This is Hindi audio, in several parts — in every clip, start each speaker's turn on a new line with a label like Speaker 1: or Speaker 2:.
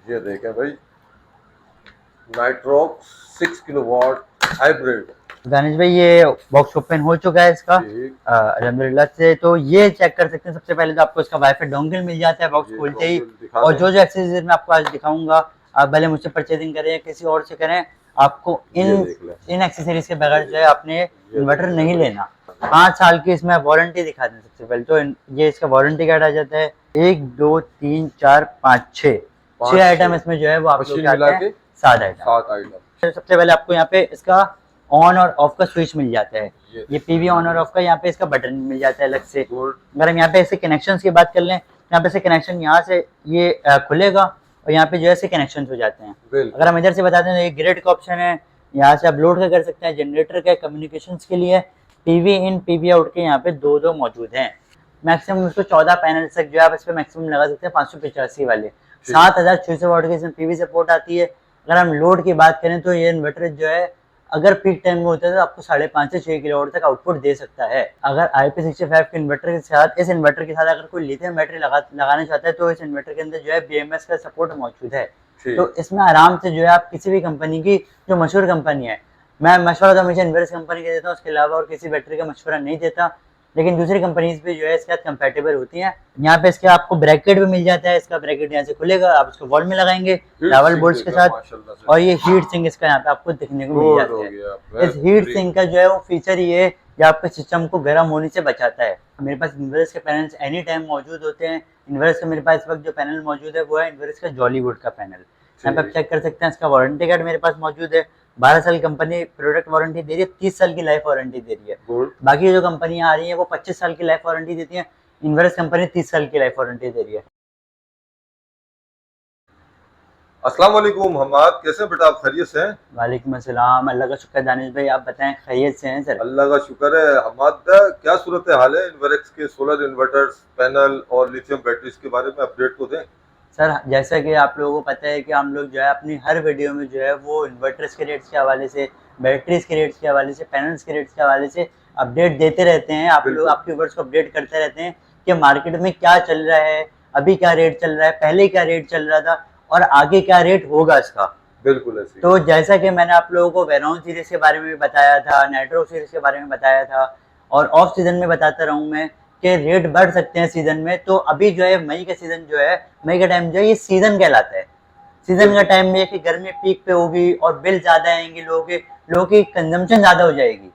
Speaker 1: ये देखें भाई, नाइट्रोक्स 6 किलोवाट हाइब्रिड।
Speaker 2: दानिश भाई ये बॉक्स ओपन हो चुका है इसका
Speaker 1: ठीक,
Speaker 2: अल्हम्दुलिल्लाह से। तो ये चेक कर सकते हैं, सबसे पहले तो आपको इसका वाईफाई डोंगल मिल जाता है बॉक्स
Speaker 1: ये
Speaker 2: खोलते ही।
Speaker 1: डोंगल दिखा
Speaker 2: और
Speaker 1: दें।
Speaker 2: जो एक्सेसरीज मैं आपको आज दिखाऊंगा, आप भले मुझसे परचेजिंग करें या किसी और से करें, आपको
Speaker 1: ये देख लें,
Speaker 2: इन एक्सेसरीज के बगैर जो है आपने
Speaker 1: ये
Speaker 2: इन्वर्टर
Speaker 1: देख
Speaker 2: नहीं
Speaker 1: लें।
Speaker 2: लेना। 5 साल की इसमें वारंटी दिखा दें सबसे पहले तो। ये इसका वारंटी कार्ड आ जाता है। 1 2 3 4 5 6
Speaker 1: 5
Speaker 2: आइटम इसमें जो है वो आप लोग
Speaker 1: मशीन
Speaker 2: के
Speaker 1: मिला
Speaker 2: आते हैं।
Speaker 1: के
Speaker 2: 7 आइटम।
Speaker 1: 7 आइटम।
Speaker 2: सबसे पहले आपको यहाँ पे इसका ऑन और ऑफ का स्विच मिल जाता है।
Speaker 1: ये
Speaker 2: ये पीवी ऑन और ऑफ का यहाँ पे इसका बटन मिल जाता है अलग से।
Speaker 1: गुड।
Speaker 2: अगर हम यहाँ पे इसके कनेक्शन की बात कर लें, यहाँ पे से कनेक्शन यहाँ से ये खुलेगा और यहाँ पे जो है से कनेक्शन हो जाते हैं।
Speaker 1: बिल्कुल।
Speaker 2: अगर हम इधर से बताते हैं तो ये ग्रिड का ऑप्शन है, यहाँ से आप लोड का कर सकते हैं, जनरेटर का, कम्युनिकेशन के लिए पीवी इन पीवी आउट के यहाँ पे दो मौजूद हैं। मैक्सिमम उसको 14 पैनल तक जो है आप इस पे मैक्सिमम लगा सकते हैं, 585 वाले। 7600 वाट की इसमें पीवी सपोर्ट आती है। अगर हम लोड की बात करें तो ये इन्वर्टर जो है अगर पीक टाइम में होता है तो आपको 5.5 से 6 किलोवाट तक आउटपुट दे सकता है। अगर IP65 के इन्वर्टर के साथ, इस इन्वर्टर के साथ अगर कोई लिथियम बैटरी लगाना चाहता है तो इस इन्वर्टर के अंदर जो है BMS का सपोर्ट मौजूद है। तो इसमें आराम से जो है आप किसी भी कंपनी की, जो मशहूर कंपनी है, मैं मशवरा तो हमेशा इन्वर्स कंपनी का देता हूँ, उसके अलावा और किसी बैटरी का मशवरा नहीं देता, लेकिन दूसरी कंपनीज भी जो है इसके साथ कंपैटिबल होती हैं। यहाँ पे इसके आपको ब्रैकेट भी मिल जाता है। इसका ब्रैकेट यहाँ से खुलेगा, आप इसको वॉल में लगाएंगे डाबल बोल्ट्स के साथ। और ये हीट सिंक इसका यहाँ पे आपको दिखने को मिल जाता है। इस हीट सिंक का जो है वो फीचर ये है, जो आपके सिस्टम को गर्म होने से बचाता है। मेरे पास इन्वर्स के पैनल्स एनी टाइम मौजूद होते हैं। इन्वर्स का मेरे पास इस वक्त जो पैनल मौजूद है वो है इन्वर्स का जॉलीवुड का पैनल। यहाँ पे आप चेक कर सकते हैं। इसका वारंटी कार्ड मेरे पास मौजूद है। 12 साल कंपनी प्रोडक्ट वारंटी दे रही है, 30 साल की लाइफ वारंटी दे रही है। बाकी जो कंपनियां आ रही हैं वो 25 साल की लाइफ वारंटी देती हैं। इन्वर्स कंपनी 30 साल की लाइफ वारंटी दे रही है।
Speaker 1: अस्सलाम वालेकुम हमाद, कैसे हैं बेटा आप, खैरियत से हैं?
Speaker 2: वालेकुम अस्सलाम, अल्लाह का शुक्र। दानिश भाई आप बताएं, खैरियत से हैं सर?
Speaker 1: अल्लाह का शुक्र है। हमाद क्या सूरत हाल है इन्वर्क्स के सोलर इन्वर्टर्स, पैनल और लिथियम बैटरीज के बारे में अपडेट को दें।
Speaker 2: सर जैसा कि आप लोगों को पता है कि हम लोग जो है अपनी हर वीडियो में जो है वो इन्वर्टर्स के रेट्स के हवाले से, बैटरीज के रेट्स के हवाले से, पैनल्स के रेट्स के हवाले से अपडेट देते रहते हैं। आप लोग आपके व्यूअर्स को अपडेट करते रहते हैं कि मार्केट में क्या चल रहा है, अभी क्या रेट चल रहा है, पहले क्या रेट चल रहा था और आगे क्या रेट होगा इसका।
Speaker 1: बिल्कुल ऐसे।
Speaker 2: तो जैसा कि मैंने आप लोगों को वेरॉन सीरीज के बारे में भी बताया था, नाइट्रो सीरीज के बारे में बताया था, और ऑफ सीजन में बताता रहूँ मैं कि रेट बढ़ सकते हैं सीजन में। तो अभी जो है मई का सीजन जो है, मई का टाइम जो है ये सीजन कहलाता है। सीजन का टाइम में कि गर्मी पीक पे होगी और बिल ज्यादा आएंगे, लोगों की कंजम्पशन ज्यादा हो जाएगी।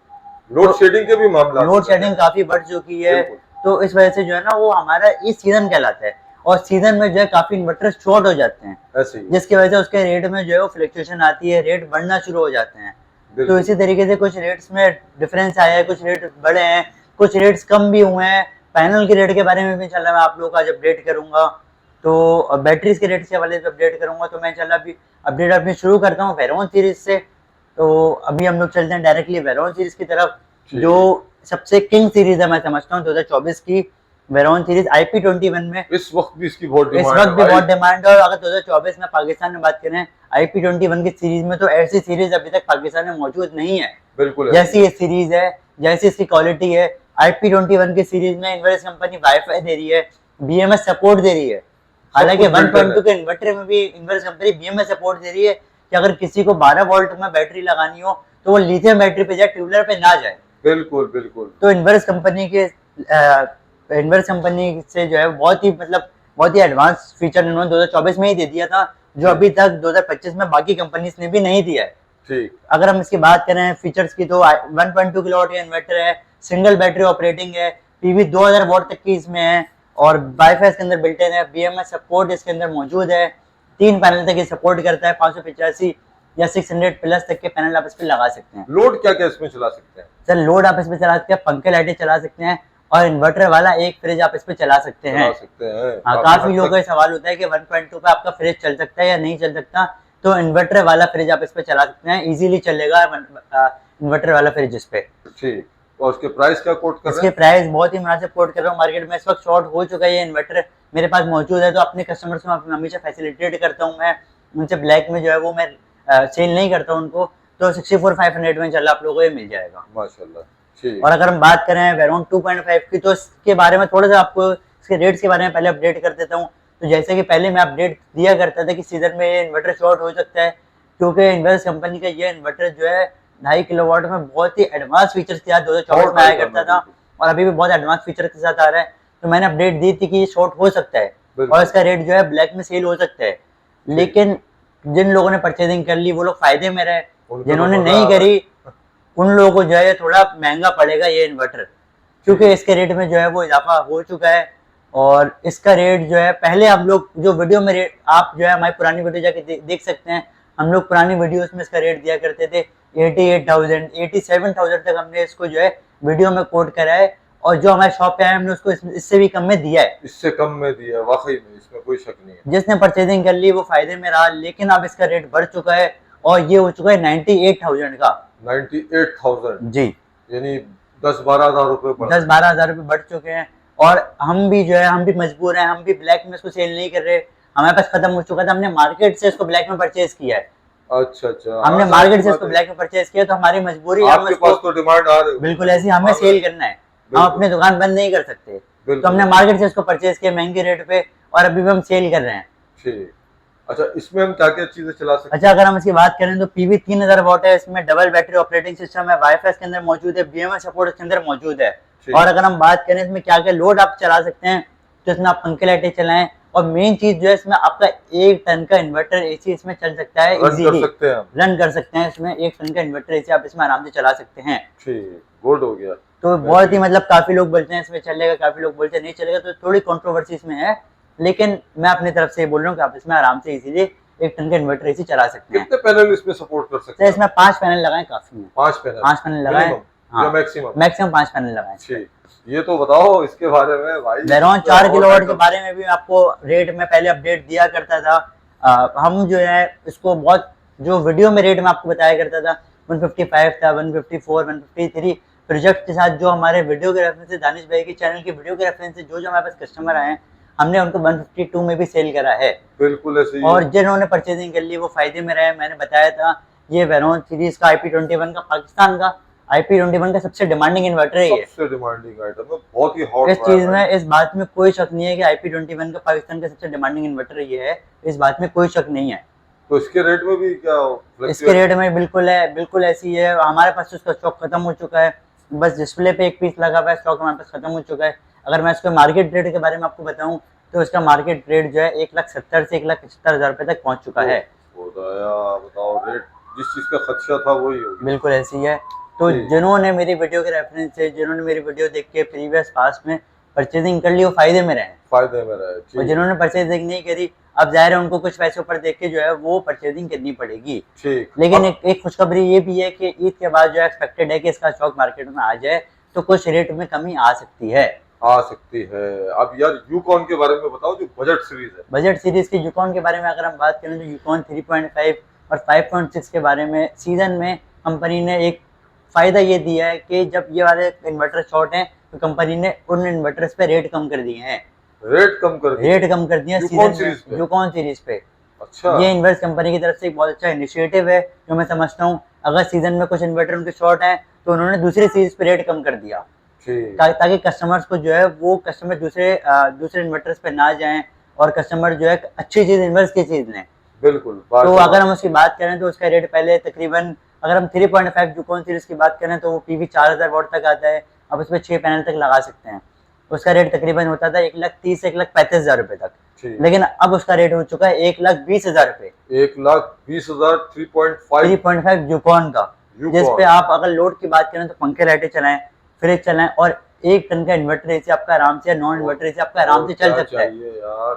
Speaker 1: लोड शेडिंग के भी मामला,
Speaker 2: लोड शेडिंग काफी बढ़ चुकी है। तो इस वजह से जो है ना वो हमारा ये सीजन कहलाता है। और सीजन में जो है काफी इन्वर्टर शॉर्ट हो जाते हैं, जिसकी वजह से उसके रेट में जो है वो फ्लक्चुएशन आती है, रेट बढ़ना शुरू हो जाते हैं। तो इसी तरीके से कुछ रेट्स में डिफरेंस आया है, कुछ रेट बढ़े हैं, कुछ रेट्स कम भी हुए हैं। पैनल के रेट के बारे में भी इंशाल्लाह मैं आप लोगों को आज अपडेट करूंगा। तो बैटरीज के रेट के हवाले से अपडेट करूंगा। तो मैं इंशाल्लाह अभी अपडेट अपनी शुरू करता हूँ वेरॉन सीरीज से। तो अभी हम लोग चलते हैं डायरेक्टली वेरॉन सीरीज की तरफ, जो सबसे किंग सीरीज है मैं समझता हूँ 2024 की वेरॉन सीरीज। IP21 में
Speaker 1: इस वक्त भी इसकी बहुत
Speaker 2: डिमांड है। और अगर 2024 में पाकिस्तान में बात करें IP21 की सीरीज में, तो ऐसी सीरीज अभी तक पाकिस्तान में मौजूद नहीं है।
Speaker 1: बिल्कुल
Speaker 2: जैसी ये सीरीज है, जैसी इसकी क्वालिटी है। IP21 की सीरीज में इन्वर्स कंपनी वाईफाई दे रही है, BMS सपोर्ट दे रही है। हालांकि 1.2 के इन्वर्टर में भी इन्वर्स कंपनी BMS सपोर्ट दे रही है कि अगर किसी को 12 वोल्ट में बैटरी लगानी हो तो वो लिथियम बैटरी पे जाए, ट्यूबलर पे ना जाए।
Speaker 1: बिल्कुल बिल्कुल।
Speaker 2: तो इन्वर्स कंपनी से जो है बहुत ही एडवांस फीचर इन्होंने 2024 में ही दे दिया था, जो अभी तक 2025 में बाकी कंपनीज ने भी नहीं दिया है।
Speaker 1: ठीक।
Speaker 2: अगर हम इसकी बात करें फीचर्स की, तो 1.2 किलोवाट का इन्वर्टर है, सिंगल बैटरी ऑपरेटिंग है, पीवी 2000 वॉट तक की इसमें है, और वाईफाई इसके अंदर बिल्ट इन है, BMS सपोर्ट इसके अंदर मौजूद है। 3 पैनल तक ये सपोर्ट करता है। 585 या 600 प्लस तक के पैनल आप इस पे लगा सकते हैं।
Speaker 1: लोड क्या क्या इसमें चला सकते हैं?
Speaker 2: सर लोड आप इस पे चला सकते हैं, पंखे लाइटें चला सकते हैं, और इन्वर्टर वाला एक फ्रिज आप इस पे चला सकते हैं। हाँ, काफी लोगों का सवाल होता है कि 1.2 पे आपका फ्रिज चल सकता है या नहीं चल सकता। तो इन्वर्टर वाला फ्रिज आप इस पे चला सकते हैं, इजीली चलेगा इन्वर्टर वाला फ्रिज इस पे।
Speaker 1: ठीक। और उसके प्राइस क्या कोट कर रहे हैं?
Speaker 2: इसके प्राइस बहुत ही मुनासिब कोट कर रहा हूँ। मार्केट में इस वक्त शॉर्ट हो चुका है, ये इन्वर्टर मेरे पास मौजूद है। तो अपने कस्टमर्स को हमेशा फैसिलिटेट करता हूँ मैं, उनसे ब्लैक में जो है वो मैं सेल नहीं करता हूँ उनको। तो 64,500 में इंशाल्लाह आप लोगों को ये मिल जाएगा
Speaker 1: माशाल्लाह। ठीक।
Speaker 2: और अगर हम बात करें वेरॉन 2.5 की, तो इसके बारे में थोड़ा सा आपको इसके रेट्स के बारे में पहले अपडेट कर देता हूँ। तो जैसे कि पहले मैं अपडेट दिया करता था कि सीजन में ये इन्वर्टर शॉर्ट हो सकता है, क्योंकि इन्वर्स कंपनी का ये इन्वर्टर जो है 2.5 किलोवाट में बहुत ही एडवांस फीचर के साथ 2024 में आया करता था और अभी भी बहुत एडवांस फीचर के साथ आ रहा है। तो मैंने अपडेट दी थी कि ये शॉर्ट हो सकता है और इसका रेट जो है ब्लैक में सेल हो सकता है, लेकिन जिन लोगों ने परचेजिंग कर ली वो लोग फायदे में रहे, जिन्होंने नहीं करी उन लोगों को जो है थोड़ा महंगा पड़ेगा ये इन्वर्टर, क्योंकि इसके रेट में जो है वो इजाफा हो चुका है। और इसका रेट जो है पहले हम लोग जो वीडियो में रेट, आप जो है हमारी पुरानी वीडियो जाके देख सकते हैं, हम लोग पुरानी वीडियोस में इसका रेट दिया करते थे 88,000 87,000 तक हमने इसको जो है वीडियो में कोट करा है, और जो हमारे शॉप पे आए हमने उसको इससे भी कम में दिया है,
Speaker 1: इससे कम में दिया है, वाकई में इसमें कोई शक नहीं है।
Speaker 2: जिसने परचेजिंग कर ली वो फायदे में रहा, लेकिन अब इसका रेट बढ़ चुका है और ये हो चुका है 98,000 का।
Speaker 1: 98,000
Speaker 2: जी,
Speaker 1: यानी 10-12 हजार रुपए
Speaker 2: 10-12 हजार रुपए बढ़ चुके हैं। और हम भी जो है हम भी मजबूर हैं, हम भी ब्लैक में इसको सेल नहीं कर रहे, हमारे पास खत्म हो चुका था, हमने मार्केट से इसको ब्लैक में परचेज किया है।
Speaker 1: अच्छा,
Speaker 2: हमने मार्केट से इसको ब्लैक में परचेज किया, तो हमारी मजबूरी है,
Speaker 1: आपके पास तो डिमांड आ रही है,
Speaker 2: बिल्कुल ऐसी हमें सेल करना है, हम अपनी दुकान बंद नहीं कर सकते, तो हमने मार्केट से इसको परचेज किया महंगे रेट पे और अभी भी हम सेल कर रहे हैं।
Speaker 1: ठीक, अच्छा इसमें हम क्या क्या चीजें चला सकते हैं?
Speaker 2: अच्छा, अगर हम इसकी बात करें तो पीवी 3000 वॉट है, इसमें डबल बैटरी ऑपरेटिंग सिस्टम है, वाईफाई इसके अंदर मौजूद है, बीएमएस सपोर्ट इसके अंदर मौजूद है। और अगर हम बात करें इसमें क्या क्या लोड आप चला सकते हैं, तो इसमें आप पंखे लाइटें चलाएं, और मेन चीज जो है इसमें आपका 1 टन का इन्वर्टर एसी इसमें चल सकता है, इजीली रन कर सकते हैं इसमें 1 टन का इन्वर्टर एसी आप इसमें आराम से चला सकते हैं।
Speaker 1: ठीक, गुड हो गया।
Speaker 2: तो बहुत ही मतलब काफी लोग बोलते हैं इसमें चलेगा, काफी लोग बोलते हैं नहीं चलेगा, तो थोड़ी कंट्रोवर्सी इसमें है, लेकिन मैं अपनी तरफ से बोल रहा हूँ कि आप इसमें आराम से इजीली 1 टन का इन्वर्टर एसी चला सकते हैं।
Speaker 1: कितने पैनल इसमें सपोर्ट कर सकते हैं?
Speaker 2: इसमें 5 पैनल लगाएं काफी है।
Speaker 1: 5 पैनल
Speaker 2: लगाएं, हाँ, मैक्सिमम 5 पैनल लगाएं।
Speaker 1: ठीक, ये तो बताओ इसके बारे में भाई।
Speaker 2: वेरॉन 4 किलोवाट के बारे में भी आपको रेट में पहले अपडेट दिया करता था। हम जो है इसको बहुत जो वीडियो में रेट में आपको बताया करता था 155 था, 154, 153 प्रोजेक्ट के साथ, जो हमारे वीडियो के रेफरेंस से दानिश भाई की चैनल की वीडियो के रेफरेंस से जो हमारे पास कस्टमर आए हैं, हमने उनको 152 में भी सेल करा है।
Speaker 1: बिल्कुल ऐसे ही।
Speaker 2: और जिन्होंने परचेजिंग कर ली वो फायदे में रहे। मैंने बताया था ये वेरॉन सीरीज का IP21 का पाकिस्तान का IP21 का सबसे डिमांडिंग इन्वर्टर है, ये
Speaker 1: सबसे डिमांडिंग आइटम है, बहुत ही हॉट।
Speaker 2: इस चीज में, इस बात में कोई शक नहीं है कि IP21 का पाकिस्तान का सबसे डिमांडिंग इन्वर्टर ये है, इस बात में कोई शक नहीं है।
Speaker 1: तो इसके रेट में भी क्या?
Speaker 2: इसके रेट में बिल्कुल है, बिल्कुल ऐसी है। हमारे पास उसका स्टॉक खत्म हो चुका है, बस डिस्प्ले पे 1 पीस लगा हुआ है, स्टॉक हमारे पास खत्म हो चुका है। अगर मैं इसके मार्केट रेट के बारे में आपको बताऊं तो इसका मार्केट रेट जो है 1,70,000 से 1,75,000 रुपए तक पहुंच चुका है।
Speaker 1: बताओ, रेट जिस चीज का खदशा था वही हो गया।
Speaker 2: बिल्कुल ऐसी है। तो जिन्होंने मेरी वीडियो के रेफरेंस से, जिन्होंने मेरी वीडियो देख के प्रीवियस पास में परचेजिंग कर ली, वो फायदे में रहे। और जिन्होंने परचेजिंग नहीं करी, अब जाहिर है उनको कुछ पैसों पर देख के जो है वो परचेजिंग करनी पड़ेगी। लेकिन एक खुशखबरी ये भी है कि ईद के बाद जो एक्सपेक्टेड है कि इसका स्टॉक मार्केट में आ जाए, तो कुछ रेट में कमी आ सकती है।
Speaker 1: अब यार यूकॉन के बारे में बताओ, जो बजट सीरीज है।
Speaker 2: बजट सीरीज के यूकॉन के बारे में अगर हम बात करें तो यूकॉन 3.5 और 5.6 के बारे में सीजन में कंपनी ने एक फायदा ये दिया है कि जब ये वाले इन्वर्टर शॉर्ट हैं तो कंपनी ने उन इन्वर्टर्स पे रेट कम कर दिए हैं।
Speaker 1: रेट कम कर दिए
Speaker 2: यूकॉन सीरीज पे। अच्छा, ये इन्वर्स कंपनी की तरफ से एक बहुत अच्छा इनिशिएटिव है, जो मैं समझता हूँ अगर सीजन में कुछ इन्वर्टर उनके शॉर्ट हैं तो उन्होंने दूसरी सीरीज पे रेट कम कर दिया, ताकि कस्टमर्स को जो है वो कस्टमर दूसरे इन्वर्टर्स पे ना जाएं और कस्टमर जो है अच्छी चीज इन्वर्स की चीज लें।
Speaker 1: बिल्कुल।
Speaker 2: तो अगर हम उसकी बात करें तो उसका रेट पहले तकरीबन, अगर हम 3.5 यूकॉन सीरीज की बात करें तो वो पीवी 4000 वॉट तक आता है, अब उसमें 6 पैनल तक लगा सकते हैं। उसका रेट तकरीबन होता था 1,30,000 से 1,35,000 रुपए तक, लेकिन अब उसका रेट हो चुका है 1,20,000 रुपए।
Speaker 1: 1,20,000
Speaker 2: 3.5 यूकॉन का, जिसपे आप अगर लोड की बात करें तो पंखे लाइटें चलाएं, फ्रिज चलाएं और 1 टन का इन्वर्टर एसी आपका आराम से, नॉन इन्वर्टर एसी आपका आराम से चल सकता है।
Speaker 1: यार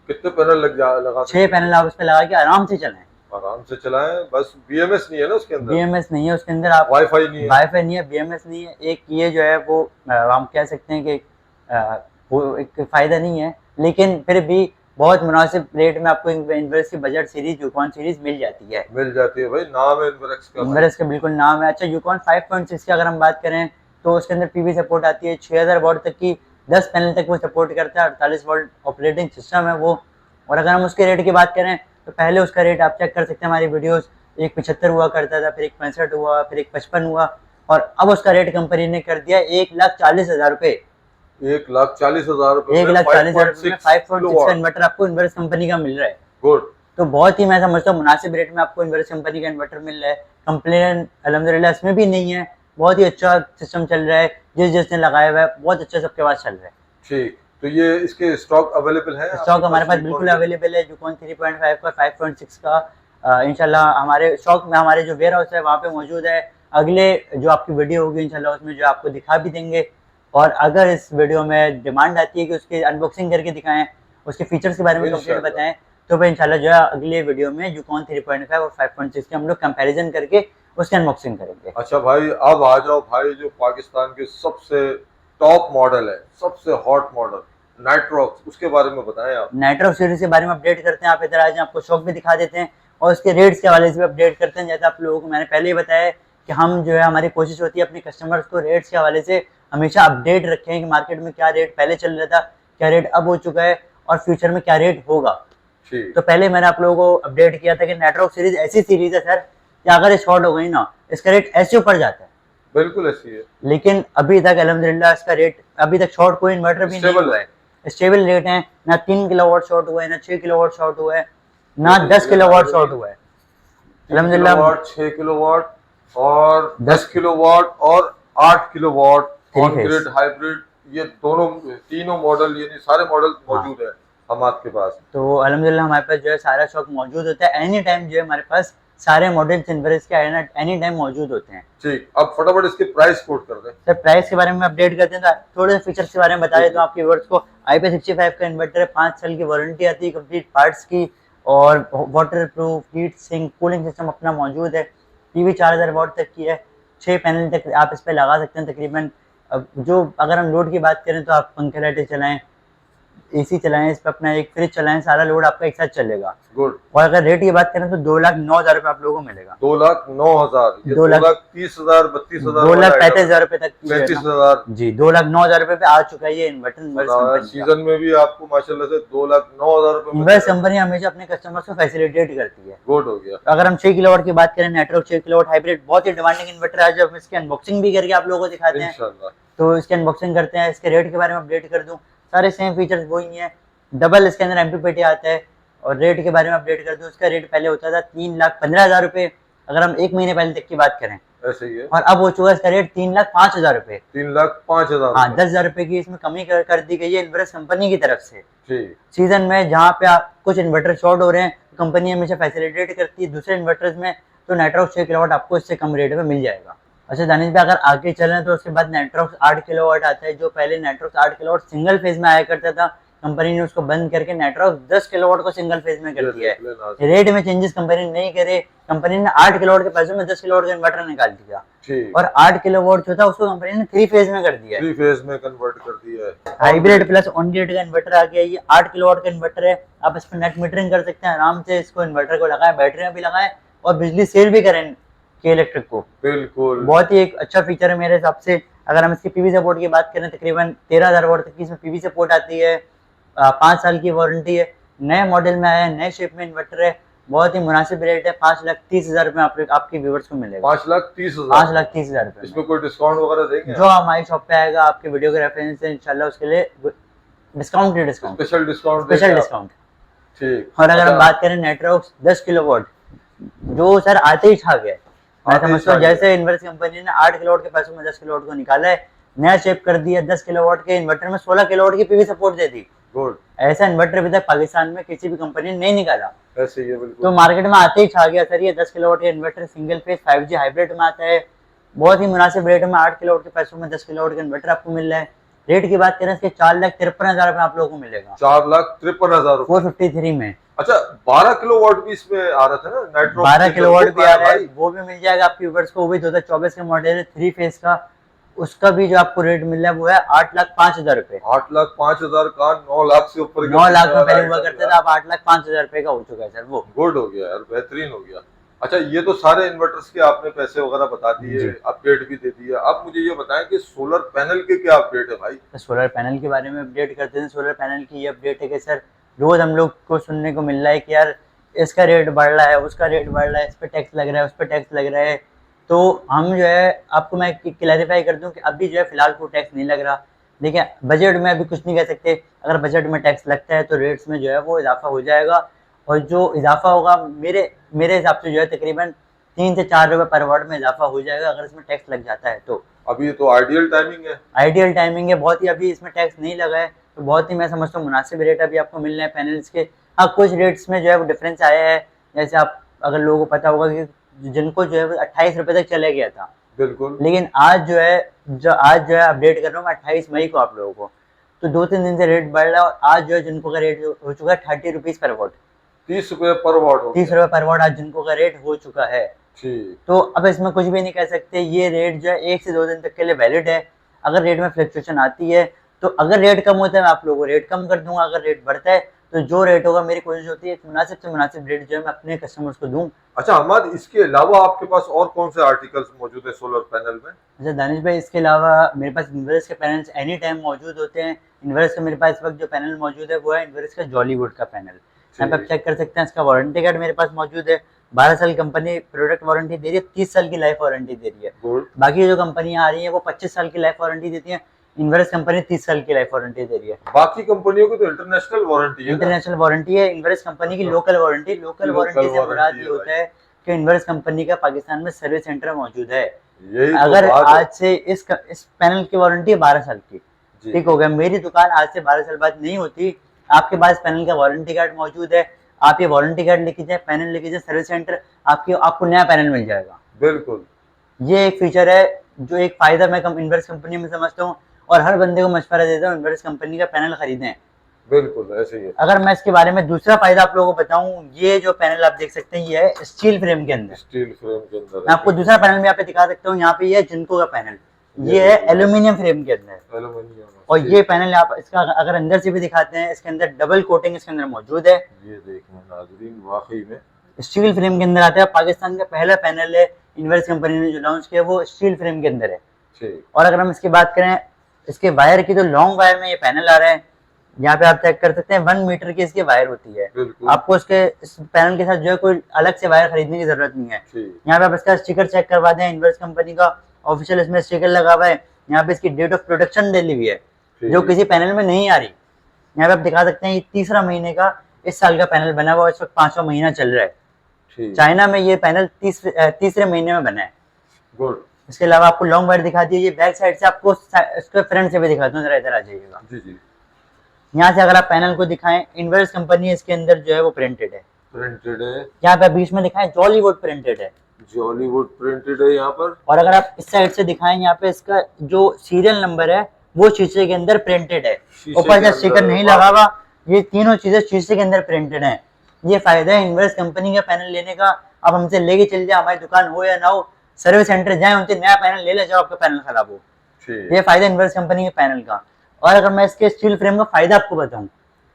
Speaker 1: कितने पैनल लगा?
Speaker 2: 6 पैनल आप उस पर लगा के आराम से चलाएं।
Speaker 1: बस बीएमएस नहीं है ना उसके अंदर?
Speaker 2: बीएमएस नहीं है उसके अंदर, आप वाईफाई नहीं है, बीएमएस नहीं है। एक ये जो है वो हम कह सकते हैं कि वो एक फायदा नहीं है, लेकिन फिर भी बहुत मुनासिब रेट में आपको इन्वर्स की बजट सीरीज यूकॉन सीरीज मिल जाती है
Speaker 1: भाई। नाम है
Speaker 2: इन्वर्स का, बिल्कुल नाम है। अच्छा, यूकॉन 5.6 की अगर हम बात करें तो उसके अंदर पीवी सपोर्ट आती है 6000 वॉट तक की, 10 पैनल तक वो सपोर्ट करता है, 48 वोल्ट ऑपरेटिंग सिस्टम है वो। और अगर हम उसके रेट की बात करें तो पहले उसका रेट आप चेक कर सकते हैं हमारी वीडियोस, 1,75 हुआ करता था, फिर 1,65 हुआ, फिर 1,55 हुआ, और अब उसका रेट कंपनी ने कर दिया 1,40,000 रुपए।
Speaker 1: 1,40,000 रुपए
Speaker 2: 1,40,000 में 5.6 का
Speaker 1: किलोवाट।
Speaker 2: इन्वर्टर आपको इन्वर्स कंपनी का मिल रहा है।
Speaker 1: गुड।
Speaker 2: तो बहुत ही मैं समझता हूँ मुनासिब रेट में आपको इन्वर्स कंपनी का इन्वर्टर मिल रहा है। कंप्लेन अल्हम्दुलिल्लाह इसमें भी नहीं है, बहुत ही अच्छा सिस्टम चल रहा है। जिसने लगाया हुआ है बहुत अच्छा सबके पास चल रहा है।
Speaker 1: ठीक, तो ये इसके स्टॉक अवेलेबल है?
Speaker 2: स्टॉक हमारे पास बिल्कुल अवेलेबल है। यूकॉन 3.5 का 5.6 का इंशाल्लाह हमारे स्टॉक में हमारे जो वेयर हाउस है वहाँ पे मौजूद है। अगले जो आपकी वीडियो होगी इंशाल्लाह उसमें जो आपको दिखा भी देंगे। और अगर इस वीडियो में डिमांड आती है कि उसकी अनबॉक्सिंग करके दिखाएं, उसके फीचर्स के बारे में कंप्लीट बताएं, तो फिर इंशाल्लाह जो है अगले वीडियो में यूकॉन 3.5 और 5.6 के हम लोग कंपैरिजन करके उसकी अनबॉक्सिंग करेंगे।
Speaker 1: अच्छा भाई, अब आ जाओ भाई जो पाकिस्तान के सबसे टॉप मॉडल है, सबसे हॉट मॉडल नाइट्रॉक्स, उसके बारे में बताएं आप।
Speaker 2: नाइट्रॉक्स सीरीज के बारे में अपडेट करते हैं। आप इधर आ जाएं, आपको शॉप भी दिखा देते हैं और उसके रेट्स के हवाले से भी अपडेट करते हैं। जैसे आप लोगों को मैंने पहले ही बताया कि हम जो है हमारी कोशिश होती है अपने कस्टमर्स को रेट्स के हवाले से हमेशा अपडेट रखें कि मार्केट में क्या रेट पहले चल रहा था, क्या रेट अब हो चुका है और फ्यूचर में क्या रेट होगा। तो पहले मैंने आप लोगों को अपडेट किया था कि नाइट्रॉक्स सीरीज ऐसी सीरीज है सर कि अगर ये शॉर्ट हो गई ना इसका रेट ऐसे ऊपर जाता है।
Speaker 1: बिल्कुल ऐसी है,
Speaker 2: लेकिन अभी तक अल्हम्दुलिल्लाह इसका रेट अभी तक शॉर्ट कोई इन्वर्टर भी नहीं हुआ है। स्टेबल रेट है, ना 3 किलोवाट शॉर्ट हुआ है, ना 6 किलोवाट शॉर्ट हुआ है, ना 10 किलोवाट शॉर्ट हुआ है।
Speaker 1: अल्हम्दुलिल्लाह 6 किलोवाट और 10 किलोवाट और 8 किलोवाट ऑन ग्रिड हाइब्रिड, ये दोनों तीनों मॉडल यानी सारे मॉडल मौजूद है हमारे के पास।
Speaker 2: तो अल्हम्दुलिल्लाह हमारे पास जो है सारा स्टॉक मौजूद होता है। एनी टाइम जो है हमारे पास सारे मॉडल्स इन्वर्स के एनी टाइम मौजूद होते हैं।
Speaker 1: ठीक, अब फटाफट इसके प्राइस कोट कर दें।
Speaker 2: सर प्राइस के बारे में अपडेट करते हैं तो थोड़े से फीचर्स के बारे में बता देता हूँ आपके व्यूअर्स को। IP65 का इन्वर्टर है, 5 साल की वारंटी आती है कंप्लीट पार्ट्स की और waterproof heat sink cooling system अपना मौजूद है। टीवी 4000 वाट तक की है, 6 पैनल तक आप इस पर लगा सकते हैं तकरीबन। जो अगर हम लोड की बात करें तो आप पंखे लाइटें चलाएं, AC चलाएं, इस पर अपना एक फ्रिज चलाएं, सारा लोड आपका एक साथ चलेगा।
Speaker 1: गुड।
Speaker 2: और अगर रेट की बात करें तो 2,09,000 रुपये आप लोगों को मिलेगा।
Speaker 1: 2,09,000,
Speaker 2: 2,30,000
Speaker 1: 32,000
Speaker 2: 2,35,000 रुपये तक
Speaker 1: 35,000
Speaker 2: जी 2,09,000 रुपये पे आ चुका है ये इन्वर्टर।
Speaker 1: सीजन में भी आपको माशाल्लाह से 2,09,000 रुपए
Speaker 2: इन्वर्स कंपनी हमेशा अपने कस्टमर्स को फैसिलिटेट करती है।
Speaker 1: गुड हो गया।
Speaker 2: अगर हम 6 किलोवाट की बात करें, नाइट्रॉक्स 6 किलोवाट हाइब्रिड बहुत ही डिमांडिंग इन्वर्टर है। आज हम इसकी अनबॉक्सिंग भी करके आप लोगों को दिखाते हैं, तो इसकी अनबॉक्सिंग करते हैं। इसके रेट के बारे में अपडेट कर दूं, सारे सेम फीचर्स वही हैं। डबल इसके अंदर MPPT आता है। और रेट के बारे में अपडेट कर दूं, इसका रेट पहले होता था 3,15,000 रुपए अगर हम 1 महीने पहले तक की बात करें,
Speaker 1: ऐसे ही है।
Speaker 2: और अब हो चुका है इसका रेट 3,05,000 रुपए।
Speaker 1: 3,05,000।
Speaker 2: हाँ, 10,000 रुपए की इसमें कमी कर दी गई है इन्वर्स कंपनी की तरफ से।
Speaker 1: ठीक।
Speaker 2: सीजन में जहाँ पे आप कुछ इन्वर्टर शॉर्ट हो रहे हैं, कंपनी हमेशा फैसिलिटेट करती है। दूसरे इन्वर्टर्स में तो नाइट्रॉक्स 6 किलोवाट आपको इससे कम रेट में मिल जाएगा। अच्छा दानिश भाई, अगर आगे चलें तो उसके बाद नाइट्रॉक्स 8 किलोवाट आता है। जो पहले नाइट्रॉक्स 8 किलोवाट सिंगल फेज में आया करता था, कंपनी ने उसको बंद करके नाइट्रॉक्स 10 किलोवाट को सिंगल फेज में कर दिया है। रेट में चेंजेस कंपनी ने नहीं करे, कंपनी ने 8 किलोवाट के पैसों में 10 किलोवाट का इन्वर्टर निकाल दिया। और 8 किलोवाट जो था उसको कंपनी ने 3 फेज में कर दिया है,
Speaker 1: 3 फेज में कन्वर्ट कर दिया है।
Speaker 2: हाइब्रिड प्लस ऑन ग्रिड का इन्वर्टर आ गया। ये 8 किलोवाट का इन्वर्टर है। आप इस पर नेट मीटरिंग कर सकते हैं आराम से। इसको इन्वर्टर को लगाएं, बैटरियां भी लगाएं और बिजली सेल भी करें के इलेक्ट्रिक को।
Speaker 1: बिल्कुल,
Speaker 2: बहुत ही एक अच्छा फीचर है मेरे हिसाब से। अगर हम इसकी PV सपोर्ट की बात करें, तकरीबन 13,000 वाट तक की इसमें PV सपोर्ट आती है। 5 साल की वारंटी है। नए मॉडल में आया है, नए शेप में इन्वर्टर है। बहुत ही मुनासिब रेट है, 5,30,000 रुपए आपके व्यूअर्स को मिलेगा।
Speaker 1: 5,30,000
Speaker 2: 5,30,000 रुपए।
Speaker 1: इसमें कोई डिस्काउंट वगैरह देंगे?
Speaker 2: जो हमारी शॉप पे आएगा आपके वीडियो के रेफरेंस से इंशाल्लाह उसके लिए डिस्काउंट
Speaker 1: स्पेशल डिस्काउंट। ठीक।
Speaker 2: और अगर हम बात करें नाइट्रॉक्स 10 किलोवाट, जो सर आते ही छा गया। मैं समझता हूँ जैसे इन्वर्स कंपनी ने 8 किलोवाट के पैसों में 10 किलोवाट को निकाला है, नया शेप कर दिया। 10 किलोवाट के इन्वर्टर में 16 किलोवाट की PV सपोर्ट दे दी।
Speaker 1: गुड।
Speaker 2: ऐसा इन्वर्टर अभी तक पाकिस्तान में किसी भी कंपनी ने नहीं निकाला।
Speaker 1: ऐसे ही है, बिल्कुल।
Speaker 2: तो मार्केट में आते ही छा गया सर ये 10 किलोवाट का inverter single phase 5G hybrid में आता है। बहुत ही मुनासिब रेट में 8 किलोवाट के पैसों में 10 किलोवाट का इन्वर्टर आपको मिल रहा है। रेट की बात करें इसके 4,53,000 रुपए आप लोगों को मिलेगा।
Speaker 1: 4,53,000
Speaker 2: 453 में।
Speaker 1: अच्छा, 12 किलोवाट भी इसमें आ रहा था ना नाइट्रॉक्स?
Speaker 2: 12 किलोवाट भी आ रहा है, वो भी मिल जाएगा आपके व्यूअर्स को। वो भी 2024 का मॉडल है, 3 फेज का। उसका भी जो आपको रेट मिल रहा है वो है 8,05,000 रुपए।
Speaker 1: 8,05,000 का 9 लाख से ऊपर
Speaker 2: 9 लाख में पहले हुआ करता था, अब 8,05,000 रुपए का हो चुका है सर वो।
Speaker 1: गुड हो गया यार, बेहतरीन हो गया। अच्छा, ये तो सारे इन्वर्टर्स के आपने पैसे वगैरह बता दिए, अपडेट भी दे दिया। अब मुझे ये बताएं कि सोलर पैनल के क्या अपडेट है भाई?
Speaker 2: सोलर पैनल के बारे में अपडेट करते हैं। सोलर पैनल की ये अपडेट है कि सर रोज हम लोग को सुनने को मिल रहा है कि यार इसका रेट बढ़ रहा है, उसका रेट बढ़ रहा है, इस पर टैक्स लग रहा है, उस पर टैक्स लग रहा है। तो हम जो है आपको मैं क्लैरिफाई कर दूं कि अभी जो है फिलहाल कोई टैक्स नहीं लग रहा। देखिए बजट में अभी कुछ नहीं कह सकते, अगर बजट में टैक्स लगता है तो रेट्स में जो है वो इजाफा हो जाएगा, और जो इजाफा होगा मेरे मेरे हिसाब से जो है तकरीबन 3 से 4 रुपए पर वाट में इजाफा हो जाएगा अगर इसमें टैक्स लग जाता है तो।
Speaker 1: अभी ये तो आइडियल टाइमिंग है।
Speaker 2: आइडियल टाइमिंग है बहुत ही, अभी इसमें टैक्स नहीं लगा है तो बहुत ही मैं समझता हूँ मुनासिब रेट अभी आपको मिल रहे हैं पैनल्स के। हाँ कुछ रेट्स में जो है वो डिफरेंस आया है, जैसे आप अगर लोगों को पता होगा कि जिनको जो है वो 28 रुपए तक चले गया था,
Speaker 1: बिल्कुल,
Speaker 2: लेकिन आज जो है अपडेट कर रहा हूँ मैं 28 मई को आप लोगों को, तो 2-3 दिन से रेट बढ़ रहा है और आज जो है जिनको का रेट हो चुका है 30 रुपीज पर वॉट,
Speaker 1: 30 रुपए पर वॉट हो
Speaker 2: 30 रुपए पर वॉट आज जिनको का रेट हो चुका है।
Speaker 1: ठीक,
Speaker 2: तो अब इसमें कुछ भी नहीं कह सकते, ये रेट जो है 1 से 2 दिन तक के लिए वैलिड है। अगर रेट में फ्लक्चुएशन आती है तो अगर रेट कम होता है मैं आप लोगों को रेट कम कर दूंगा, अगर रेट बढ़ता है तो जो रेट होगा मेरी कोशिश होती है मुनासिब से मुनासिब रेट जो है मैं अपने कस्टमर्स को दूं।
Speaker 1: अच्छा हमाद, इसके अलावा आपके पास और कौन से आर्टिकल्स मौजूद है सोलर पैनल में?
Speaker 2: अच्छा दानिश भाई, इसके अलावा मेरे पास इन्वर्स के पैनल्स एनी टाइम मौजूद होते हैं। इन्वर्स का मेरे पास इस वक्त जो पैनल मौजूद है वो है इन्वर्स का जॉलीवुड का पैनल, यहाँ पे आप चेक कर सकते हैं। इसका वारंटी कार्ड मेरे पास मौजूद है, 12 साल कंपनी प्रोडक्ट वारंटी दे रही है, 30 साल की लाइफ वारंटी दे रही है। बाकी जो कंपनियां आ रही है वो 25 साल की लाइफ वारंटी देती है, इन्वर्स कंपनी 30 साल की लाइफ वारंटी दे रही है।
Speaker 1: बाकी कंपनियों की तो इंटरनेशनल वारंटी है,
Speaker 2: इंटरनेशनल वारंटी है, इन्वर्स कंपनी की लोकल वारंटी। लोकल वारंटी से मुराद ये होता है कि इन्वर्स कंपनी का पाकिस्तान में सर्विस सेंटर मौजूद है। अगर आज से इस पैनल की वारंटी है 12 साल की, ठीक हो गया, मेरी दुकान आज से 12 साल बाद नहीं होती, आपके पास पैनल का वारंटी कार्ड मौजूद है, आप ये वारंटी कार्ड लेके जाए, पैनल लेके जाए सर्विस सेंटर, आपको नया पैनल मिल जाएगा।
Speaker 1: बिल्कुल,
Speaker 2: ये एक फीचर है जो एक फायदा मैं इन्वर्स कंपनी में समझता हूँ और हर बंदे को मशवरा देता हूँ इन्वर्स कंपनी का पैनल खरीदें।
Speaker 1: बिल्कुल ऐसे ही है।
Speaker 2: अगर मैं इसके बारे में दूसरा फायदा आप लोगों को बताऊं, ये जो पैनल आप देख सकते हैं ये है स्टील फ्रेम के अंदर।
Speaker 1: स्टील फ्रेम के अंदर
Speaker 2: मैं आपको दूसरा पैनल भी यहाँ पे दिखा सकता हूँ, यहाँ पे ये है जिनको का पैनल, ये है एल्यूमिनियम फ्रेम के अंदर।
Speaker 1: एल्यूमिनियम,
Speaker 2: और ये पैनल आप इसका अगर अंदर से भी दिखाते हैं, इसके अंदर डबल कोटिंग इसके अंदर मौजूद है।
Speaker 1: ये देखें नाज़रीन, वाकई में
Speaker 2: स्टील फ्रेम के अंदर आता है, पाकिस्तान का पहला पैनल है इन्वर्स कंपनी ने जो लॉन्च किया वो स्टील फ्रेम के अंदर है। और अगर हम इसकी बात करें इसके वायर की, तो लॉन्ग वायर में ये पैनल आ रहा है, यहाँ पे आप चेक कर सकते हैं 1 मीटर की इसकी वायर होती है। आपको इस पैनल के साथ जो है कोई अलग से वायर खरीदने की जरूरत नहीं है। यहाँ पे आप इसका स्टिकर चेक करवा दें, इन्वर्स कंपनी का ऑफिशियल इसमें स्टिकर लगा हुआ है, यहाँ पे इसकी डेट ऑफ प्रोडक्शन डली हुई है जो किसी पैनल में नहीं आ रही। यहाँ पे आप दिखा सकते हैं ये 3रा महीने का इस साल का पैनल बना हुआ, इस वक्त 5वां महीना चल रहा है। चाइना में ये पैनल 3रे महीने में बना है। गुड। इसके अलावा आपको लॉन्ग वायर दिखा दी, ये बैक साइड से आपको इसके फ्रंट से भी दिखाता हूँ, जरा इधर आ जाइएगा। जी जी। यहाँ से अगर आप पैनल को दिखाएं, इन्वर्स कंपनी इसके अंदर जो है वो प्रिंटेड है। प्रिंटेड है। यहाँ पे बीच में दिखाएं जॉलीवुड प्रिंटेड है। जॉलीवुड प्रिंटेड है यहाँ पर। और अगर आप इस साइड से दिखाएं, यहाँ पे इसका जो सीरियल नंबर है वो शीशे के अंदर प्रिंटेड है, ऊपर से स्टिकर नहीं लगा हुआ। ये तीनों चीजें शीशे के अंदर प्रिंटेड है। ये फायदा है इन्वर्स कंपनी का पैनल लेने का। आप हमसे लेके चल जाए, हमारी दुकान हो या ना हो, सर्विस सेंटर जाए, उनसे नया पैनल ले जाओ, आपका पैनल खराब हो। ये फायदा इन्वर्स कंपनी के पैनल का। और अगर मैं इसके स्टील फ्रेम का फायदा आपको बताऊं,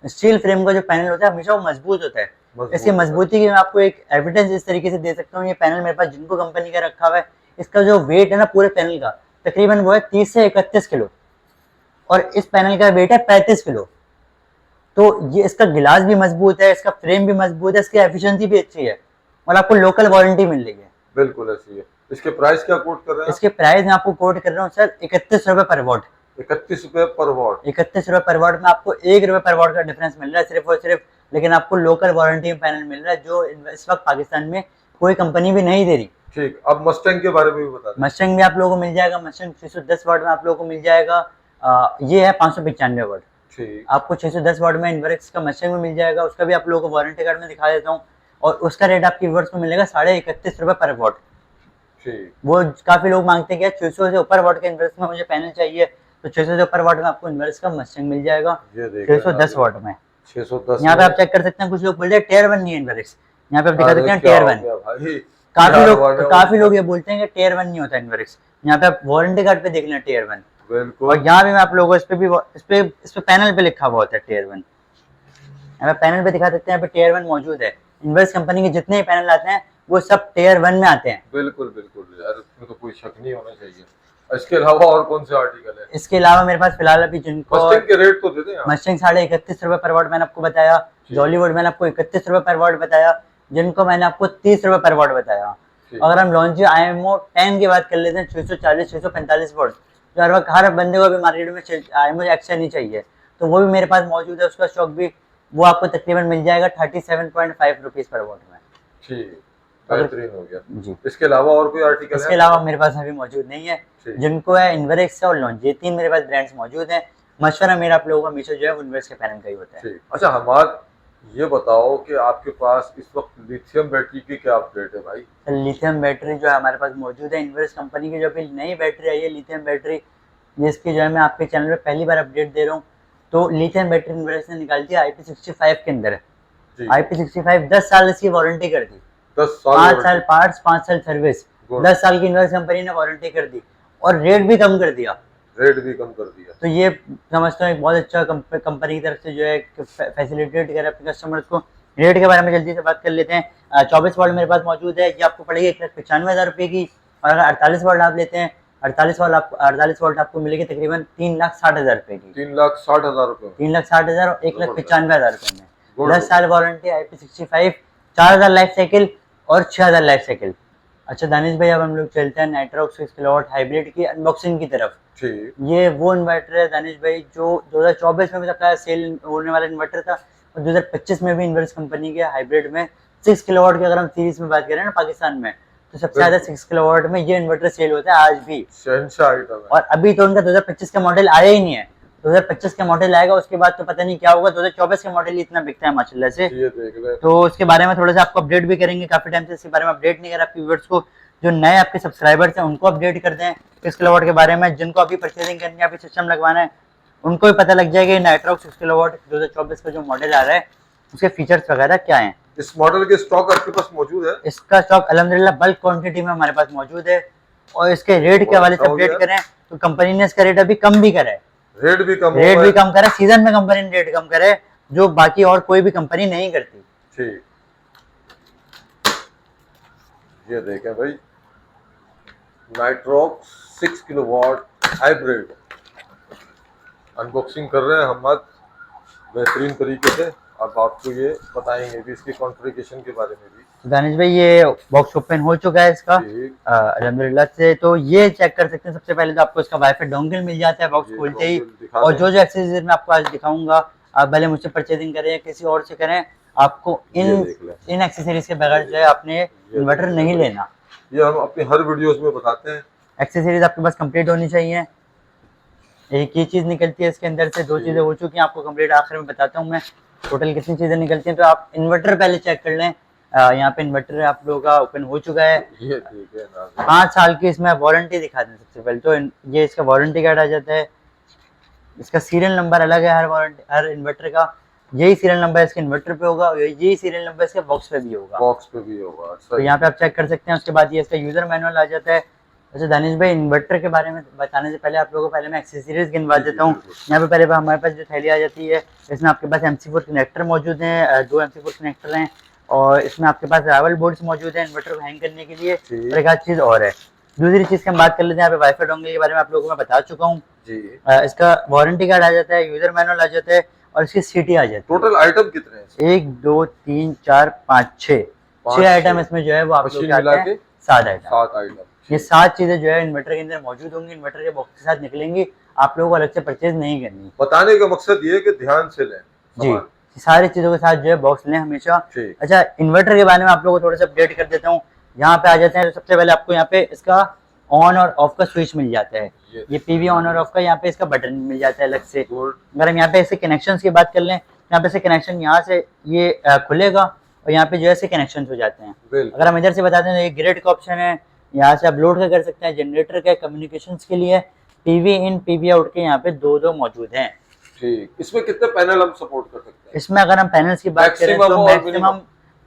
Speaker 2: स्टील फ्रेम का जो पैनल होता है हमेशा वो मजबूत होता है। इसकी मजबूती की मैं आपको एक एविडेंस इस तरीके से दे सकता हूँ। ये पैनल मेरे पास जिनको कंपनी का रखा हुआ है, इसका जो वेट है ना पूरे पैनल का तकरीबन वो है 30 से 31 किलो, और इस पैनल का वेट है 35 किलो। तो ये इसका गिलास भी मजबूत है, इसका फ्रेम भी मजबूत है, इसकी एफिशिएंसी भी अच्छी है, और आपको लोकल वारंटी मिल रही है। बिल्कुल ऐसी है। इसके प्राइस क्या कोट कर रहे हैं? इसके प्राइस मैं आपको कोट कर रहा हूँ सर 31 रुपए पर वॉट। 31 रुपए पर वॉट। 31 रुपए पर वॉट में आपको 1 रुपए पर वॉट का डिफरेंस मिल रहा है सिर्फ और सिर्फ, लेकिन आपको लोकल वारंटी में पैनल मिल रहा है जो इस वक्त पाकिस्तान में कोई कंपनी भी नहीं दे रही। ठीक, अब मस्टैंग के बारे में भी बता दें। मस्टैंग भी आप लोगों को मिल जाएगा, मस्टैंग 610 वॉट में आप लोगों को मिल जाएगा। ये है 595 वॉट। ठीक, आपको 610 वॉट में इन्वर्स का मस्टैंग में मिल जाएगा, उसका भी आप लोगों को वारंटी कार्ड में दिखा देता हूँ, और उसका रेट आपकी व्यूअर्स को मिलेगा 31.5 रुपए पर वॉट। वो काफी लोग मांगते हैं कि 600 से ऊपर वॉट के इन्वर्स में मुझे पैनल चाहिए, तो 600 से ऊपर वॉट में आपको इन्वर्स का मस्टैंग मिल जाएगा 610 वॉट में। 610 यहाँ पे आप चेक कर सकते हैं, कुछ लोग बोलते हैं टियर 1 नहीं है इन्वर्स, यहाँ पे आप दिखा सकते हैं टियर 1। काफी लोग ये बोलते हैं कि टियर 1 नहीं होता इन्वर्स, यहाँ पे आप वारंटी कार्ड पे देख लें टियर 1। और यहाँ भी मैं आप लोगों को इस पे पैनल पे लिखा हुआ होता है टियर 1। यहाँ पे पैनल पे दिखा सकते हैं, यहाँ पे टियर 1 मौजूद है। इन्वर्स कंपनी के जितने पैनल आते हैं वो सब टियर 1 में आते हैं। बिल्कुल बिल्कुल यार, इसमें तो कोई शक नहीं होना चाहिए। इसके अलावा और कौन से आर्टिकल है? इसके अलावा मेरे पास फिलहाल अभी जिनको मस्टैंग के रेट तो दे दें। मस्टैंग 31.5 रुपए पर वॉट मैंने आपको बताया, जॉलीवुड मैंने आपको 31 रुपए पर वॉट बताया, जिनको मैंने आपको 30 रुपए पर वॉट बताया। अगर हम लॉन्ची IMO 10 की बात कर लेते हैं 640-645 वॉट, जो हर बंदे को अभी मार्केट में मुझे एक्स्ट्रा नहीं चाहिए, तो वो भी मेरे पास मौजूद है। उसका स्टॉक भी वो आपको तकरीबन मिल जाएगा 37.5 रुपीज़ पर वॉट में।
Speaker 1: ठीक, बेहतरीन हो गया
Speaker 2: जी।
Speaker 1: इसके अलावा और कोई आर्टिकल है?
Speaker 2: इसके अलावा मेरे पास अभी मौजूद नहीं है। जिनको है इन्वेरेक्स और लॉन्च, ये 3 मेरे पास ब्रांड्स मौजूद हैं। मशवरा मेरा आप लोगों को हमेशा जो है वो इन्वेस्ट के पैनल का ही होता है।
Speaker 1: ठीक। अच्छा हमाद, ये बताओ कि आपके पास इस वक्त लिथियम बैटरी की क्या अपडेट है भाई?
Speaker 2: लिथियम बैटरी जो है हमारे पास मौजूद है, इन्वेस्ट कंपनी की जो अभी नई बैटरी आई है लिथियम बैटरी, जिसकी जो है मैं आपके चैनल पे पहली बार अपडेट दे रहा हूँ। तो लिथियम बैटरी इन्वेस्ट ने निकाल दी IP65 के अंदर। IP65 10 साल इसकी वारंटी कर दी,
Speaker 1: 10 साल
Speaker 2: 5 साल पार्ट्स, 5 साल सर्विस, 10 साल की इन्वेस्ट कंपनी ने वारंटी कर दी और रेट भी कम कर दिया।
Speaker 1: रेट भी कम कर दिया,
Speaker 2: तो ये समझता हूँ एक बहुत अच्छा कंपनी की तरफ से जो है फैसिलिटेट कर अपने कस्टमर्स को। रेट के बारे में जल्दी से बात कर लेते हैं। 24 वॉल्ट मेरे पास मौजूद है, ये आपको पड़ेगी 1,95,000 रुपये की। और अगर 48 वॉल्ट आप लेते हैं, 48 वोल्ट आपको मिलेगी तकरीबन 3,60,000 रुपये की।
Speaker 1: 3,60,000 रुपये,
Speaker 2: 3,60,000 और 1,95,000 रुपये में 10 साल वारंटी, IP65, 4,000 लाइफ साइकिल और 6,000 लाइफ साइकिल। अच्छा दानिश भाई, अब हम लोग चलते हैं नाइट्रॉक्स 6 किलोवाट हाइब्रिड की अनबॉक्सिंग की तरफ।
Speaker 1: ठीक।
Speaker 2: ये वो इन्वर्टर है दानिश भाई जो 2024 में भी अपना सेल होने वाला इन्वर्टर था और 2025 में भी इन्वर्स कंपनी के हाइब्रिड में 6 किलोवाट की अगर हम सीरीज में बात करें ना पाकिस्तान में, तो सबसे ज्यादा 6 किलोवाट में ये इन्वर्टर सेल होता है आज भी।
Speaker 1: शहंशाह आइटम है।
Speaker 2: और अभी तो उनका 2025 का मॉडल आया ही नहीं है, 2025 का मॉडल आएगा उसके बाद तो पता नहीं क्या होगा। 2024 का मॉडल ही इतना बिकता है माशाल्लाह से।
Speaker 1: ये देख ले।
Speaker 2: तो उसके बारे में थोड़ा सा आपको अपडेट भी करेंगे, काफी टाइम से इसके बारे में अपडेट नहीं करा। आपके व्यूअर्स को, जो नए आपके सब्सक्राइबर्स हैं उनको अपडेट कर दें 6 किलोवाट के बारे में। जिनको अभी परचेजिंग करनी है, अभी सिस्टम लगवाना है, उनको भी पता लग जाएगा नाइट्रॉक्स 6 किलोवाट 2024 का जो मॉडल आ रहा है उसके फीचर्स वगैरह क्या हैं।
Speaker 1: इस मॉडल के स्टॉक आपके पास मौजूद है?
Speaker 2: इसका स्टॉक अल्हम्दुलिल्लाह बल्क क्वांटिटी में हमारे पास मौजूद है। और इसके रेट के हवाले से अपडेट करें तो कंपनी ने इसका रेट अभी कम भी करा है।
Speaker 1: रेट भी कम
Speaker 2: करा, सीजन में कंपनी ने रेट कम करे, जो बाकी और कोई भी कंपनी नहीं करती।
Speaker 1: ठीक, ये देखें भाई, नाइट्रॉक्स 6 किलोवाट हाइब्रिड अनबॉक्सिंग कर रहे हैं हम बेहतरीन तरीके से। अब आपको ये बताएंगे भी इसकी कॉन्फ़िगरेशन के बारे में भी।
Speaker 2: दानिश भाई, ये बॉक्स ओपन हो चुका है इसका अल्हम्दुलिल्लाह से। तो ये चेक कर सकते हैं, सबसे पहले तो आपको इसका वाईफाई डोंगल मिल जाता है बॉक्स खोलते ही। और जो जो एक्सेसरीज मैं आपको आज दिखाऊंगा, आप भले मुझसे परचेजिंग करें या किसी और से करें, आपको इन एक्सेसरीज के बगैर जो है आपने इन्वर्टर नहीं लेना।
Speaker 1: ये हम अपनी हर वीडियोस में बताते हैं।
Speaker 2: एक्सेसरीज आपके पास कंप्लीट होनी चाहिए। एक ही चीज़ निकलती है इसके अंदर से, 2 चीज़ें हो चुकी हैं, आपको कंप्लीट आखिर में बताता हूँ मैं टोटल कितनी चीज़ें निकलती हैं। तो आप इन्वर्टर पहले चेक कर लें। यहाँ पे इन्वर्टर आप लोगों का ओपन हो चुका है।
Speaker 1: ये ठीक है ना,
Speaker 2: 5 साल की इसमें वारंटी दिखा दें सबसे पहले। तो ये इसका वारंटी कार्ड आ जाता है। इसका सीरियल नंबर अलग है हर इन्वर्टर का। यही सीरियल नंबर इसके इन्वर्टर पे होगा, यही सीरियल नंबर इसके बॉक्स पे भी होगा। तो यहाँ पे आप चेक कर सकते हैं। उसके बाद ये इसका यूजर मैनुअल आ जाता है। अच्छा दानिश भाई, इन्वर्टर के बारे में बताने से पहले आप लोगों को पहले मैं एक्सेसरीज गिनवा देता हूँ। यहाँ पे पहले हमारे पास जो थैली आ जाती है, इसमें आपके पास MC4 कनेक्टर मौजूद हैं, 2 MC4 कनेक्टर हैं। और इसमें आपके पास रावल बोर्ड्स मौजूद हैं इन्वर्टर को हैंग करने के लिए। और एक आध चीज़ और है, दूसरी चीज़ की हम बात कर लेते हैं। यहाँ पे वाईफाई डोंगल के बारे में आप लोगों को मैं बता चुका हूँ। इसका वारंटी कार्ड आ जाता है, यूजर मैनुअल आ जाता है और इसकी सीटी आ जाती है।
Speaker 1: टोटल आइटम कितने हैं?
Speaker 2: 1 2 3 4 5 6 आइटम इसमें जो है वो आप लोग आते हैं। 7 आइटम। ये 7 चीजें जो है इन्वर्टर के अंदर मौजूद होंगी, इन्वर्टर के बॉक्स के साथ निकलेंगी। आप लोगों को अलग से परचेज नहीं करनी।
Speaker 1: बताने का मकसद ये है कि ध्यान से लें
Speaker 2: जी, सारी चीजों के साथ जो है बॉक्स लें हमेशा। अच्छा, इन्वर्टर के बारे में आप लोगों को थोड़ा सा अपडेट कर देता हूँ। यहाँ पे आ जाते हैं तो सबसे पहले आपको यहाँ पे इसका ऑन और ऑफ का स्विच मिल जाता है। ये PV ऑन और ऑफ का यहाँ पे इसका बटन मिल जाता है अलग से। अगर हम यहाँ पे इसके कनेक्शन की बात कर लें, यहाँ पे से कनेक्शन यहाँ से ये खुलेगा और यहाँ पे जो है कनेक्शन हो जाते हैं। अगर हम इधर से बताते हैं तो ये ग्रिड का ऑप्शन है, यहाँ से आप लोड का कर सकते हैं, जनरेटर का, कम्युनिकेशंस के लिए PV इन PV आउट के यहाँ पे 2 मौजूद हैं।
Speaker 1: ठीक, इसमें कितने पैनल हम सपोर्ट कर सकते हैं?
Speaker 2: इसमें अगर हम पैनल्स की बात करें तो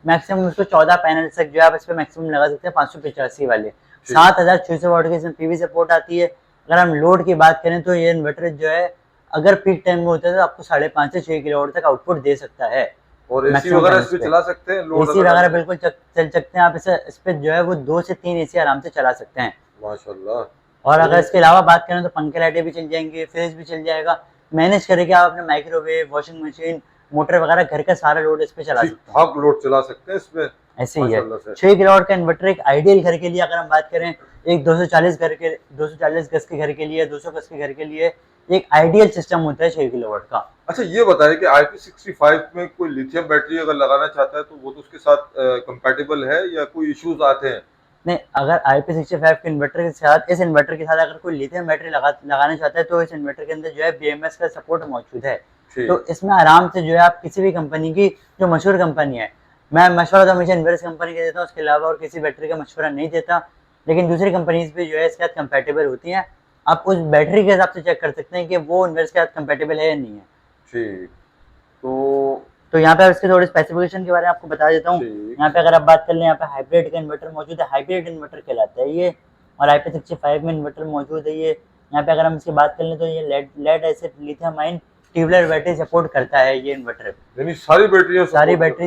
Speaker 2: मैक्सिमम उसको 14 पैनल तक जो है आप इस पे मैक्सिमम लगा सकते हैं। 585 वाले 7600 वाट की इसमें PV सपोर्ट आती है। अगर हम लोड की बात करें तो ये इन्वर्टर जो है अगर पीक टाइम में होता है तो आपको 5.5 से 6 किलोवाट तक आउटपुट दे सकता है।
Speaker 1: और एसी वगैरह इस पे चला सकते हैं?
Speaker 2: एसी वगैरह बिल्कुल चल सकते हैं आप। इस पे जो है वो 2 से 3 एसी आराम से चला सकते हैं
Speaker 1: माशाल्लाह।
Speaker 2: और अगर इसके अलावा बात करें तो पंखे लाइटें भी चल जाएंगे, फ्रिज भी चल जाएगा। मैनेज करके आप अपने माइक्रोवेव, वॉशिंग मशीन, मोटर वगैरह घर का सारा लोड इस पे चला सकते हैं।
Speaker 1: लोड चला सकते हैं इसमें।
Speaker 2: ऐसे ही है।
Speaker 1: माशाल्लाह से।
Speaker 2: 6 किलोवाट का इन्वर्टर एक आइडियल घर के लिए अगर हम बात करें, एक 240 गज के घर के लिए, 200 गज के घर के लिए एक आइडियल सिस्टम होता है 6 किलोवाट का।
Speaker 1: अच्छा ये बताएं कि IP65 में कोई लिथियम बैटरी अगर लगाना चाहता है तो वो तो उसके साथ कंपैटिबल है या कोई इश्यूज आते हैं?
Speaker 2: नहीं, अगर IP65 के इन्वर्टर के साथ, इस इन्वर्टर के साथ अगर कोई लिथियम बैटरी लगाना चाहता है तो इस इन्वर्टर के अंदर जो है BMS का सपोर्ट मौजूद है। तो इसमें आराम से जो है आप किसी भी कंपनी की, जो मशहूर कंपनी है, मैं मशवरा तो हमेशा इन्वर्स कंपनी का देता हूँ, उसके अलावा और किसी बैटरी का मशवरा नहीं देता, लेकिन दूसरी कंपनीज भी जो है इसके साथ कंपैटिबल होती हैं। आप उस बैटरी के हिसाब से चेक कर सकते हैं कि वो इन्वर्स के साथ कंपैटिबल है या नहीं है।
Speaker 1: ठीक,
Speaker 2: तो यहाँ पे इसके थोड़े स्पेसिफिकेशन के बारे में आपको बता देता हूँ। यहाँ पे अगर आप बात कर लें, यहाँ पे हाइब्रिड का इन्वर्टर मौजूद है, हाइब्रिड इन्वर्टर कहलाता है ये, और IP65 में इन्वर्टर मौजूद है ये। यहाँ पे अगर हम इसकी बात कर लें तो ये lead acid lithium ion tubular battery support करता है ये इन्वर्टर।
Speaker 1: यानी सारी बैटरी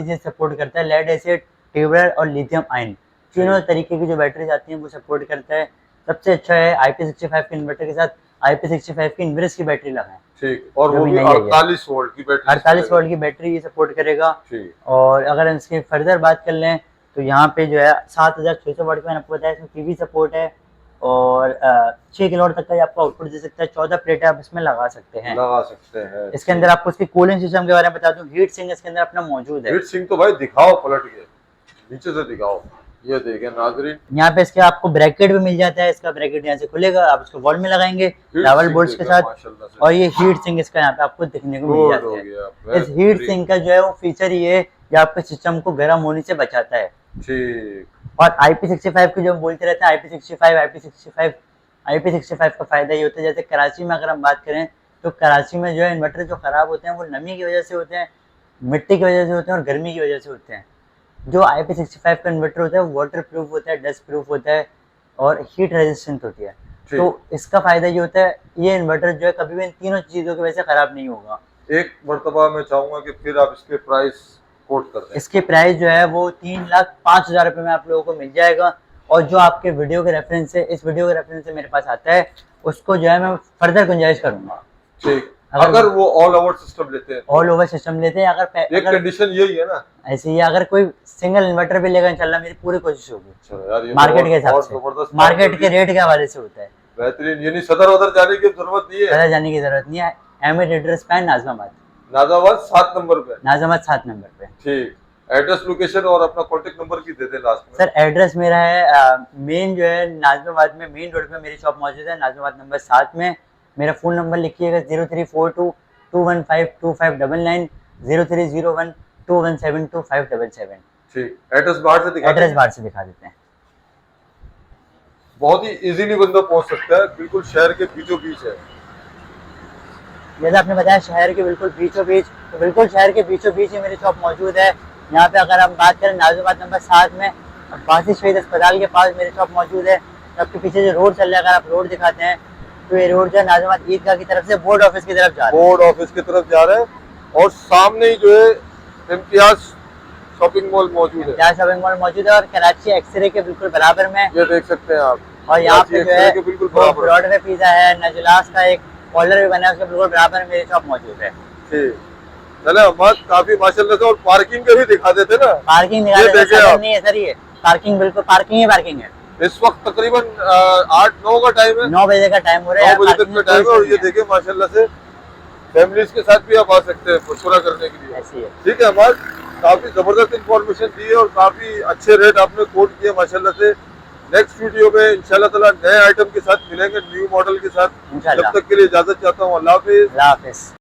Speaker 2: ये सपोर्ट करता है, लेड एसिड, ट्यूबुलर और लिथियम आयन तीनों तरीके की जो बैटरीज आती हैं वो सपोर्ट करता है। सबसे अच्छा है IP65 के इन्वर्टर के साथ IP65 की इन्वर्स की बैटरी लगाएं।
Speaker 1: ठीक, और वो भी 48 वोल्ट की बैटरी,
Speaker 2: 48 वोल्ट की बैटरी ये सपोर्ट करेगा।
Speaker 1: ठीक।
Speaker 2: और अगर हम इसकी फर्दर बात कर लें तो यहाँ पे जो है 7600 वाट का मैंने आपको बताया, इसमें PV सपोर्ट है और 6 किलोवाट तक का आपको आउटपुट दे सकता है। 14 प्लेटें आप इसमें लगा सकते हैं। इसके अंदर आपको इसके कूलिंग सिस्टम के बारे में बता दूं, हीट सिंक इसके अंदर अपना मौजूद है।
Speaker 1: हीट सिंक तो भाई दिखाओ, पलट के नीचे से दिखाओ, ये देखें नाज़रीन।
Speaker 2: यहाँ पे इसके आपको ब्रैकेट भी मिल जाता है, इसका ब्रैकेट यहाँ से खुलेगा, आप इसको वॉल में लगाएंगे डबल बोल्ट्स के साथ, और ये हीट सिंक इसका यहाँ पे आपको दिखने को मिल जाता है। इस हीट सिंक का जो है वो फीचर ये है कि आपके सिस्टम को गर्म होने से बचाता है।
Speaker 1: ठीक।
Speaker 2: और IP65 की जो हम बोलते रहते हैं IP65 का फायदा ये होता है, जैसे कराची में अगर हम बात करें तो कराची में जो है इन्वर्टर जो खराब होते हैं वो नमी की वजह से होते हैं, मिट्टी की वजह से होते हैं और गर्मी की वजह से होते हैं। जो IP65 का इन्वर्टर होता है वो वाटर प्रूफ होता है, डस्ट प्रूफ होता है और हीट रेजिस्टेंट होती है। तो इसका फायदा ये होता है, ये इन्वर्टर जो है कभी भी इन तीनों चीजों की वजह से खराब नहीं होगा।
Speaker 1: एक मर्तबा मैं चाहूंगा कि फिर आप इसके प्राइस कोट कर दें।
Speaker 2: इसके प्राइस जो है वो 3,05,000 रुपए में आप लोगों को मिल जाएगा, और जो आपके वीडियो के रेफरेंस से, इस वीडियो के रेफरेंस से मेरे पास आता है, उसको जो है मैं फर्दर गुंजाइश करूंगा।
Speaker 1: ठीक, अगर वो ऑल ओवर सिस्टम लेते हैं,
Speaker 2: ऑल ओवर सिस्टम लेते हैं, अगर
Speaker 1: एक कंडीशन यही है ना,
Speaker 2: ऐसे ही अगर कोई सिंगल इन्वर्टर भी लेगा इंशाल्लाह मेरी पूरी कोशिश होगी।
Speaker 1: चलो यार, ये
Speaker 2: मार्केट के हिसाब से, मार्केट के रेट के हवाले से होता है।
Speaker 1: बेहतरीन, यानी सदर उधर जाने की जरूरत नहीं है,
Speaker 2: सदर जाने की जरूरत नहीं है। अहमद एड्रेस पे
Speaker 1: नाज़िमाबाद 7 नंबर पे,
Speaker 2: नाज़िमाबाद 7 नंबर पे।
Speaker 1: ठीक, एड्रेस, लोकेशन और अपना कॉन्टेक्ट नंबर की दे दें लास्ट में।
Speaker 2: सर एड्रेस मेरा है मेन जो है नाज़िमाबाद में, मेन रोड पे मेरी शॉप मौजूद है, नाज़िमाबाद नंबर 7 में। मेरा फ़ोन नंबर लिखिएगा 0342215259, 0301217257।
Speaker 1: ठीक, एड्रेस बाहर से
Speaker 2: दिखा देते हैं।
Speaker 1: बहुत ही इजीली बंदा पहुंच सकता है, बिल्कुल शहर के बीचों बीच है।
Speaker 2: जैसे आपने बताया शहर के बिल्कुल बीचों बीच, तो बिल्कुल शहर के बीचों बीच ही मेरी शॉप मौजूद है। यहाँ पे अगर हम बात करें नाज़िमाबाद नंबर 7 में बासी शहीद अस्पताल के पास मेरी शॉप मौजूद है। आपके पीछे जो रोड चल रहा है, अगर आप रोड दिखाते हैं तो ये रोड जो है नाज़िमाबाद ईदगाह की तरफ से बोर्ड ऑफिस की तरफ जा रहा है।
Speaker 1: बोर्ड ऑफिस की तरफ जा रहे हैं और सामने ही जो है इम्तियाज शॉपिंग मॉल मौजूद है।
Speaker 2: इम्तियाज शॉपिंग मॉल मौजूद है और कराची एक्सरे के बिल्कुल बराबर में,
Speaker 1: ये देख सकते हैं आप।
Speaker 2: और यहाँ पे जो है ब्रॉडवे पिज़्ज़ा है, नजलास का एक कॉर्नर भी बना है, उसके बिल्कुल बराबर में मेरी शॉप मौजूद है।
Speaker 1: ठीक, चले अहमद, काफी माशाल्लाह से। और पार्किंग के भी दिखा देते ना,
Speaker 2: पार्किंग नहीं है सर, ये पार्किंग बिल्कुल पार्किंग है।
Speaker 1: इस वक्त तकरीबन 8-9 का टाइम है,
Speaker 2: 9 बजे का टाइम हो रहा है,
Speaker 1: 9 बजे तक का टाइम है। और ये देखिए माशाल्लाह से फैमिलीज के साथ भी आप आ सकते हैं मशवरा करने के लिए।
Speaker 2: ऐसी है।
Speaker 1: ठीक है अहमद, काफी जबरदस्त इंफॉर्मेशन दी है और काफी अच्छे रेट आपने कोट किए माशाल्लाह से। नेक्स्ट वीडियो में इंशाल्लाह ताला नए आइटम के साथ मिलेंगे, न्यू मॉडल के साथ। जब तक के लिए इजाजत चाहता हूँ, अल्लाह हाफिज।